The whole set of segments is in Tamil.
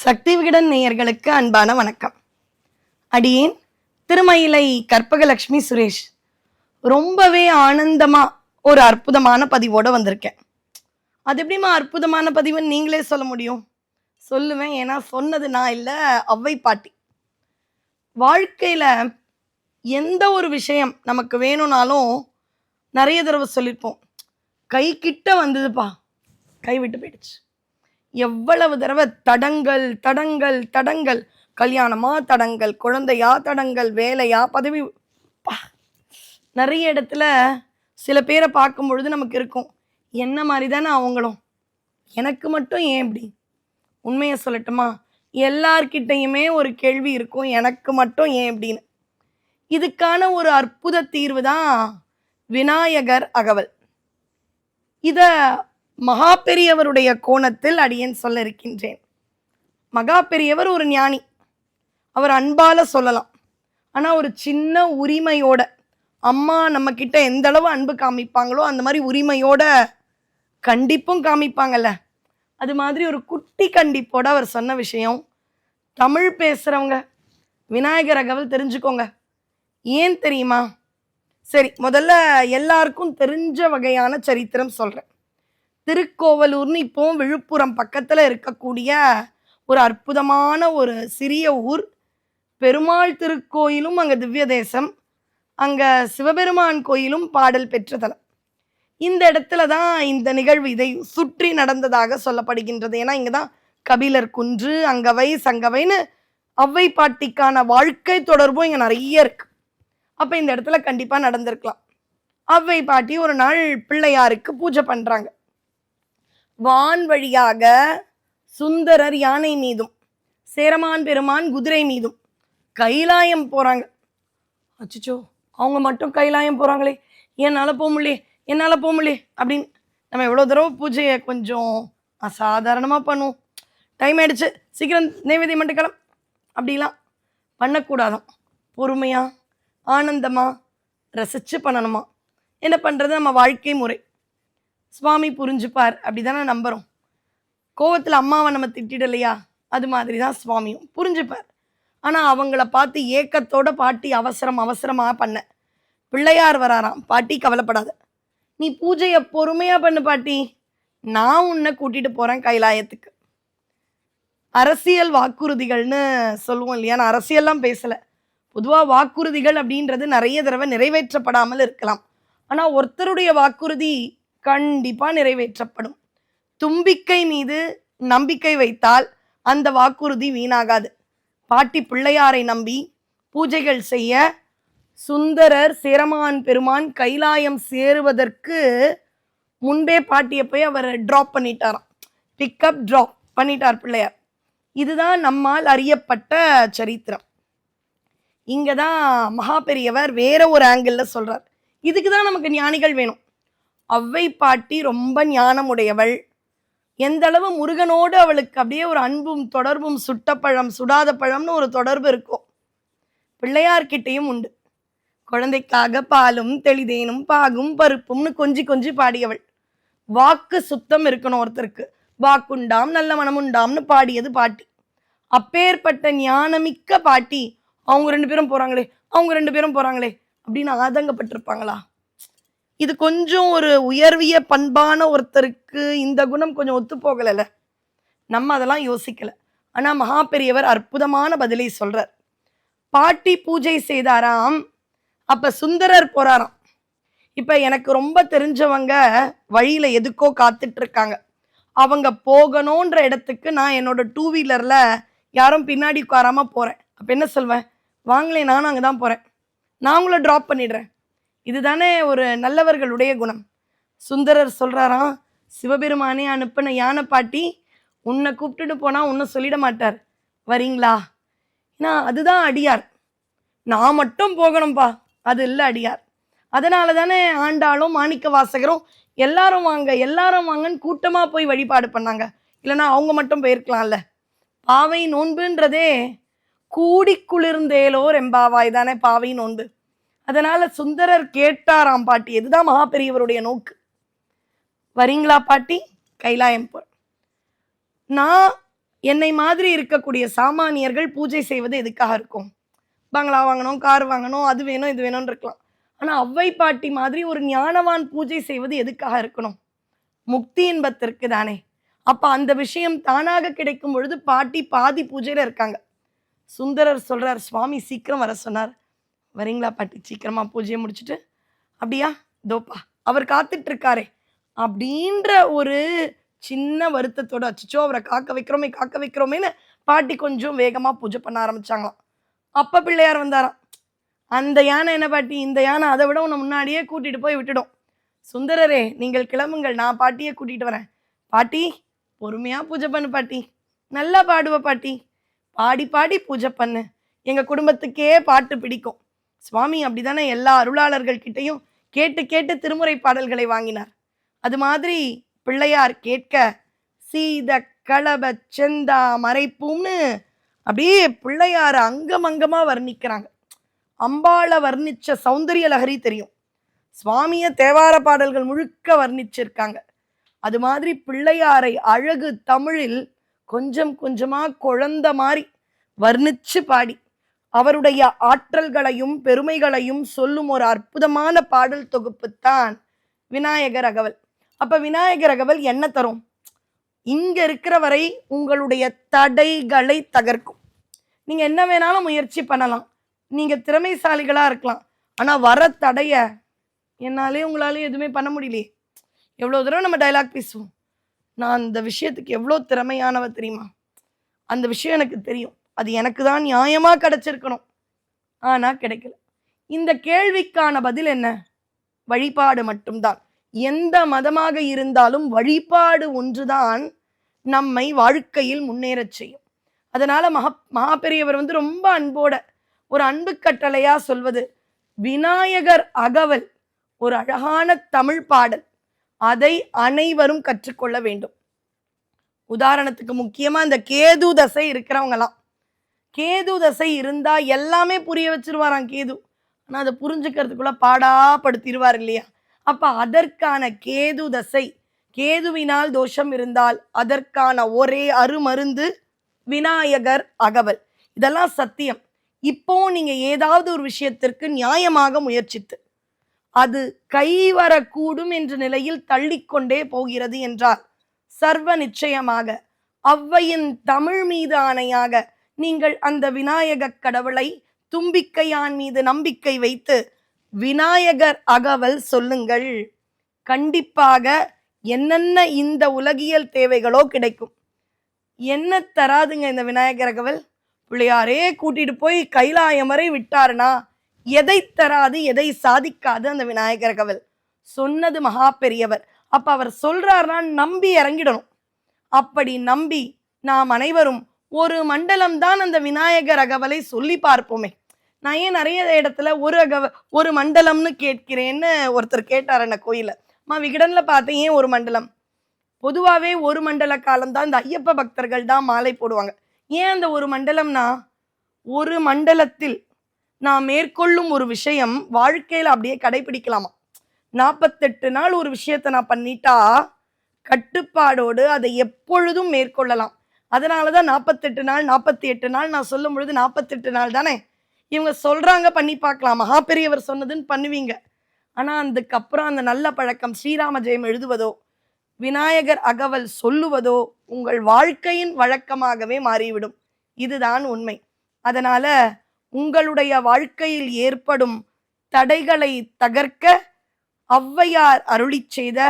சக்தி விகடன் நேயர்களுக்கு அன்பான வணக்கம். அடியேன் திருமயிலை கற்பகலட்சுமி சுரேஷ். ரொம்பவே ஆனந்தமா ஒரு அற்புதமான பதிவோட வந்திருக்கேன். அது எப்படிமா அற்புதமான பதிவுன்னு நீங்களே சொல்ல முடியும்? சொல்லுவேன், ஏன்னா சொன்னது நான் இல்லை, அவ்வை பாட்டி. வாழ்க்கையில எந்த ஒரு விஷயம் நமக்கு வேணும்னாலும் நிறைய தடவை சொல்லியிருப்போம், கை கிட்ட வந்ததுப்பா, கை விட்டு போயிடுச்சு. எவ்வளவு தடவை தடங்கள் தடங்கள் தடங்கள், கல்யாணமா தடங்கள், குழந்தையா தடங்கள், வேலையா, பதவி, நிறைய இடத்துல சில பேரை பார்க்கும் பொழுது நமக்கு இருக்கும், என்ன மாதிரி தானே அவங்களும், எனக்கு மட்டும் ஏன் இப்படி? உண்மையை சொல்லட்டுமா, எல்லார்கிட்டையுமே ஒரு கேள்வி இருக்கும், எனக்கு மட்டும் ஏன் இப்படின்னு. இதுக்கான ஒரு அற்புத தீர்வு தான் விநாயகர் அகவல். இத மகா பெரியவருடைய கோணத்தில் அடியேன் சொல்ல இருக்கின்றேன். மகா பெரியவர் ஒரு ஞானி, அவர் அன்பால சொல்லலாம். ஆனா ஒரு சின்ன உரிமையோட, அம்மா நம்ம கிட்ட எந்த அளவு அன்பு காமிப்பாங்களோ அந்த மாதிரி உரிமையோட கண்டிப்பும் காமிப்பாங்கல்ல, அது மாதிரி ஒரு குட்டி கண்டிப்போட அவர் சொன்ன விஷயம். தமிழ் பேசுறவங்க விநாயகர் அகவல் தெரிஞ்சுக்கோங்க. ஏன் தெரியுமா? சரி, முதல்ல எல்லாருக்கும் தெரிஞ்ச வகையான சரித்திரம் சொல்றேன். திருக்கோவலூர்னு இப்போ விழுப்புரம் பக்கத்துல இருக்கக்கூடிய ஒரு அற்புதமான ஒரு சிறிய ஊர். பெருமாள் திருக்கோயிலும் அங்க திவ்ய தேசம், அங்க சிவபெருமான் கோயிலும் பாடல் பெற்ற தலம். இந்த இடத்துல தான் இந்த நிகழ்வு இதை சுற்றி நடந்ததாக சொல்லப்படுகின்றது. ஏன்னா இங்கதான் கபிலர் குன்று, அங்கவை சங்கவைன்னு அவ்வை பாட்டிக்கான வாழ்க்கை தொடர்பும் இங்க நிறைய இருக்கு. அப்ப இந்த இடத்துல கண்டிப்பா நடந்திருக்கலாம். அவ்வை பாட்டி ஒரு நாள் பிள்ளையாருக்கு பூஜை பண்றாங்க. வான் வழியாக சுந்தரர் யானை மீதும், சேரமான் பெருமான் குதிரை மீதும் கைலாயம் போறாங்க. அச்சோ, அவங்க மட்டும் கைலாயம் போறாங்களே, என்னால் போக முடியல, என்னால் போக முடியல அப்படின்னு நம்ம எவ்வளோ தடவை பூஜையை கொஞ்சம் அசாதாரணமாக பண்ணுவோம். டைம் ஆயிடுச்சு, சீக்கிரம் நைவேத்தியம் மட்டும் கிளம், அப்படிலாம் பண்ணக்கூடாதான். பொறுமையாக ஆனந்தமாக ரசித்து பண்ணணுமா. என்ன பண்ணுறது, நம்ம வாழ்க்கை முறை. சுவாமி புரிஞ்சுப்பார் அப்படிதானே நம்புகிறோம். கோவத்தில் அம்மாவை நம்ம திட்டிடலையா, அது மாதிரி தான் சுவாமியும் புரிஞ்சுப்பார். ஆனால் அவங்கள பார்த்து ஏக்கத்தோட பாட்டி அவசரமாக பண்ண, பிள்ளையார் வராராம், பாட்டி கவலைப்படாத, நீ பூஜையை பொறுமையாக பண்ணு பாட்டி, நான் உன்னை கூட்டிகிட்டு போகிறேன் கைலாயத்துக்கு. அரசியல் வாக்குறுதிகள்னு சொல்லுவோம் இல்லையா, நான் அரசியல்லாம் பேசலை, பொதுவாக வாக்குறுதிகள் அப்படின்றது நிறைய தடவை நிறைவேற்றப்படாமல் இருக்கலாம். ஆனால் ஒருத்தருடைய வாக்குறுதி கண்டிப்பாக நிறைவேற்றப்படும். தும்பிக்கை மீது நம்பிக்கை வைத்தால் அந்த வாக்குறுதி வீணாகாது. பாட்டி பிள்ளையாரை நம்பி பூஜைகள் செய்ய, சுந்தரர் சேரமான் பெருமான் கைலாயம் சேருவதற்கு முன்பே பாட்டியை போய் அவர் ட்ராப் பண்ணிட்டாராம். பிக்கப் ட்ராப் பண்ணிட்டார் பிள்ளையார். இதுதான் நம்மால் அறியப்பட்ட சரித்திரம். இங்கே தான் மகா பெரியவர் வேற ஒரு ஆங்கிளில் சொல்கிறார். இதுக்கு தான் நமக்கு ஞானிகள் வேணும். அவ்வை பாட்டி ரொம்ப ஞானமுடையவள். எந்த அளவு முருகனோடு அவளுக்கு அப்படியே ஒரு அன்பும் தொடர்பும், சுட்ட பழம் சுடாத பழம்னு ஒரு தொடர்பு இருக்கும், பிள்ளையார்கிட்டையும் உண்டு. குழந்தைக்காக பாலும் தெளிதேனும் பாகும் பருப்பும்னு கொஞ்சி கொஞ்சி பாடியவள். வாக்கு சுத்தம் இருக்கணும் ஒருத்தருக்கு, வாக்குண்டாம் நல்ல மனமுண்டாம்னு பாடியது பாட்டி. அப்பேற்பட்ட ஞானமிக்க பாட்டி அவங்க ரெண்டு பேரும் போறாங்களே அப்படின்னு ஆதங்கப்பட்டிருப்பாங்களா? இது கொஞ்சம் ஒரு உயர்விய பண்பான ஒருத்தருக்கு இந்த குணம் கொஞ்சம் ஒத்து போகலைல்ல, நம்ம அதெல்லாம் யோசிக்கல. ஆனா மகா பெரியவர் அற்புதமான பதிலை சொல்றார். பாட்டி பூஜை செய்தாராம், அப்ப சுந்தரர் போறாராம். இப்ப எனக்கு ரொம்ப தெரிஞ்சவங்க வழியில எதுக்கோ காத்துட்டு இருக்காங்க, அவங்க போகணுன்ற இடத்துக்கு நான் என்னோட 2 வீலர்ல யாரும் பின்னாடி உட்காராம போறேன். அப்ப என்ன சொல்வேன், வாங்களே நானும் அங்கதான் போறேன், நான் உங்களை டிராப் பண்ணிடுறேன். இதுதானே ஒரு நல்லவர்களுடைய குணம். சுந்தரர் சொல்றாராம், சிவபெருமானே அனுப்பின யானை பாட்டி உன்னை கூப்பிட்டுட்டு போனா உன்னை சொல்லிட மாட்டார், வரீங்களா? ஏன்னா அதுதான் அடியார். நான் மட்டும் போகணும்பா, அது இல்லை அடியார். அதனால தானே ஆண்டாளும் மாணிக்க வாசகரும் எல்லாரும் வாங்கன்னு கூட்டமாக போய் வழிபாடு பண்ணாங்க. இல்லைன்னா அவங்க மட்டும் போயிருக்கலாம்ல. பாவை நோன்புன்றதே கூடி குளிர்ந்தேலோர் எம்பாவாய் தானே பாவை நோன்பு. அதனால சுந்தரர் கேட்டாராம் பாட்டி, இதுதான் மகா பெரியவருடைய நோக்கு. வரீங்களா பாட்டி, கைலாயம் போ. நான் என்னை மாதிரி இருக்கக்கூடிய சாமானியர்கள் பூஜை செய்வது எதுக்காக இருக்கும்? பங்களா வாங்கணும், கார் வாங்கணும், அது வேணும், இது வேணும்னு இருக்கலாம். ஆனா ஔவை பாட்டி மாதிரி ஒரு ஞானவான் பூஜை செய்வது எதுக்காக இருக்கணும்? முக்தி இன்பத்திற்கு தானே. அப்ப அந்த விஷயம் தானாக கிடைக்கும் பொழுது பாட்டி பாதி பூஜையில இருக்காங்க. சுந்தரர் சொல்றார், சுவாமி சீக்கிரம் வர சொன்னார். வரீங்களா பாட்டி? சீக்கிரமா பூஜையை முடிச்சுட்டு. அப்படியா? தோப்பா அவர் காத்துட்டு இருக்காரே அப்படின்ற ஒரு சின்ன வருத்தத்தோட, அச்சோ அவரை காக்க வைக்கிறோமேன்னு பாட்டி கொஞ்சம் வேகமா பூஜை பண்ண ஆரம்பிச்சாங்களாம். அப்ப பிள்ளையார் வந்தாராம். அந்த யானை என்ன பாட்டி, இந்த யானை அதை விட உன்னை முன்னாடியே கூட்டிட்டு போய் விட்டுடும். சுந்தரரே நீங்கள் கிளம்புங்கள், நான் பாட்டியை கூட்டிட்டு வரேன். பாட்டி பொறுமையா பூஜை பண்ணு பாட்டி, நல்லா பாடுவ பாட்டி, பாடி பாடி பூஜை பண்ணு, எங்க குடும்பத்துக்கே பாட்டு பிடிக்கும். சுவாமி அப்படிதானே எல்லா அருளாளர்கள் கிட்டையும் கேட்டு கேட்டு திருமுறை பாடல்களை வாங்கினார். அது மாதிரி பிள்ளையார் கேட்க சீத களப செந்தா மறைப்பூம்னு அப்படியே பிள்ளையார அங்கமங்கமா வர்ணிக்கிறாங்க. அம்பாள வர்ணிச்ச சௌந்தரிய லஹரி தெரியும், சுவாமிய தேவார பாடல்கள் முழுக்க வர்ணிச்சிருக்காங்க. அது மாதிரி பிள்ளையாரை அழகு தமிழில் கொஞ்சம் கொஞ்சமா குழந்த மாதிரி வர்ணிச்சு பாடி அவருடைய ஆற்றல்களையும் பெருமைகளையும் சொல்லும் ஒரு அற்புதமான பாடல் தொகுப்புத்தான் விநாயகர் அகவல். அப்ப விநாயகர் அகவல் என்ன தரும்? இங்க இருக்கிற வரை உங்களுடைய தடைகளை தகர்க்கும். நீங்க என்ன வேணாலும் முயற்சி பண்ணலாம், நீங்க திறமைசாலிகளா இருக்கலாம், ஆனா வர தடைய என்னாலே உங்களாலே எதுவுமே பண்ண முடியலையே. எவ்வளவு தூரம் நம்ம டைலாக் பேசுவோம், நான் அந்த விஷயத்துக்கு எவ்வளோ திறமையானவ தெரியுமா, அந்த விஷயம் எனக்கு தெரியும், அது எனக்கு தான் நியாயமா கிடைச்சிருக்கணும், ஆனா கிடைக்கல. இந்த கேள்விக்கான பதில் என்ன? வழிபாடு மட்டும்தான். எந்த மதமாக இருந்தாலும் வழிபாடு ஒன்றுதான் நம்மை வாழ்க்கையில் முன்னேறச் செய்யும். அதனால மகாபெரியவர் ரொம்ப அன்போட ஒரு அன்பு கட்டளையா சொல்வது, விநாயகர் அகவல் ஒரு அழகான தமிழ் பாடல், அதை அனைவரும் கற்றுக்கொள்ள வேண்டும். உதாரணத்துக்கு முக்கியமா இந்த கேது தசை இருக்கிறவங்கலாம், கேது தசை இருந்தா எல்லாமே புரிய வச்சிருவாராம் கேது, ஆனா அதை புரிஞ்சுக்கிறதுக்குள்ள பாடாப்படுத்திடுவார் இல்லையா. அப்ப அதற்கான கேது தசை, கேதுவினால் தோஷம் இருந்தால் அதற்கான ஒரே அருமருந்து விநாயகர் அகவல். இதெல்லாம் சத்தியம். இப்போ நீங்க ஏதாவது ஒரு விஷயத்திற்கு நியாயமாக முயற்சித்து அது கைவரக்கூடும் என்ற நிலையில் தள்ளிக்கொண்டே போகிறது என்றால் சர்வ நிச்சயமாக ஔவையின் தமிழ் மீது ஆணையாக நீங்கள் அந்த விநாயக கடவுளை தும்பிக்கையான் மீது நம்பிக்கை வைத்து விநாயகர் அகவல் சொல்லுங்கள். கண்டிப்பாக என்னென்ன இந்த உலகியல் தேவைகளோ கிடைக்கும். என்ன தராதுங்க இந்த விநாயகர் அகவல்? பிள்ளையாரே கூட்டிட்டு போய் கைலாயம் வரை விட்டாருனா எதை தராது, எதை சாதிக்காது அந்த விநாயகர் அகவல்? சொன்னது மகா பெரியவர். அப்ப அவர் சொல்றாருன்னா நம்பி இறங்கிடணும். அப்படி நம்பி நாம் அனைவரும் ஒரு மண்டலம் தான் அந்த விநாயகர் அகவலை சொல்லி பார்ப்போமே. நான் ஏன் நிறைய இடத்துல ஒரு மண்டலம்னு கேட்கிறேன்னு ஒருத்தர் கேட்டார் என்ன கோயில. விகடன்ல பார்த்தேன், ஏன் ஒரு மண்டலம்? பொதுவாகவே ஒரு மண்டல காலம் தான் இந்த ஐயப்ப பக்தர்கள் தான் மாலை போடுவாங்க. ஏன் அந்த ஒரு மண்டலம்னா, ஒரு மண்டலத்தில் நான் மேற்கொள்ளும் ஒரு விஷயம் வாழ்க்கையில அப்படியே கடைபிடிக்கலாமா. 48 நாள் ஒரு விஷயத்தை நான் பண்ணிட்டா கட்டுப்பாடோடு அதை எப்பொழுதும் மேற்கொள்ளலாம். அதனாலதான் 48 நாள் 48 நாள் நான் சொல்லும் பொழுது 48 நாள் தானே. இவங்க சொல்றாங்க பண்ணி பார்க்கலாம், மகா பெரியவர் சொன்னதுன்னு பண்ணுவீங்க. ஆனா அதுக்கப்புறம் அந்த நல்ல பழக்கம் ஸ்ரீராம ஜெயம் எழுதுவதோ விநாயகர் அகவல் சொல்லுவதோ உங்கள் வாழ்க்கையின் வழக்கமாகவே மாறிவிடும். இதுதான் உண்மை. அதனால உங்களுடைய வாழ்க்கையில் ஏற்படும் தடைகளை தகர்க்க ஔவையார் அருளி செய்த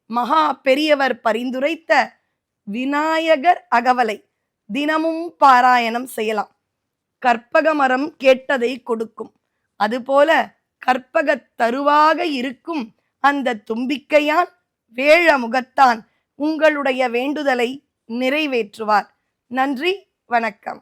மகா பெரியவர் பரிந்துரைத்த விநாயகர் அகவலை தினமும் பாராயணம் செய்யலாம். கற்பக மரம் கேட்டதை கொடுக்கும், அதுபோல கற்பக தருவாக இருக்கும் அந்த தும்பிக்கையான் வேழ முகத்தான் உங்களுடைய வேண்டுதலை நிறைவேற்றுவார். நன்றி, வணக்கம்.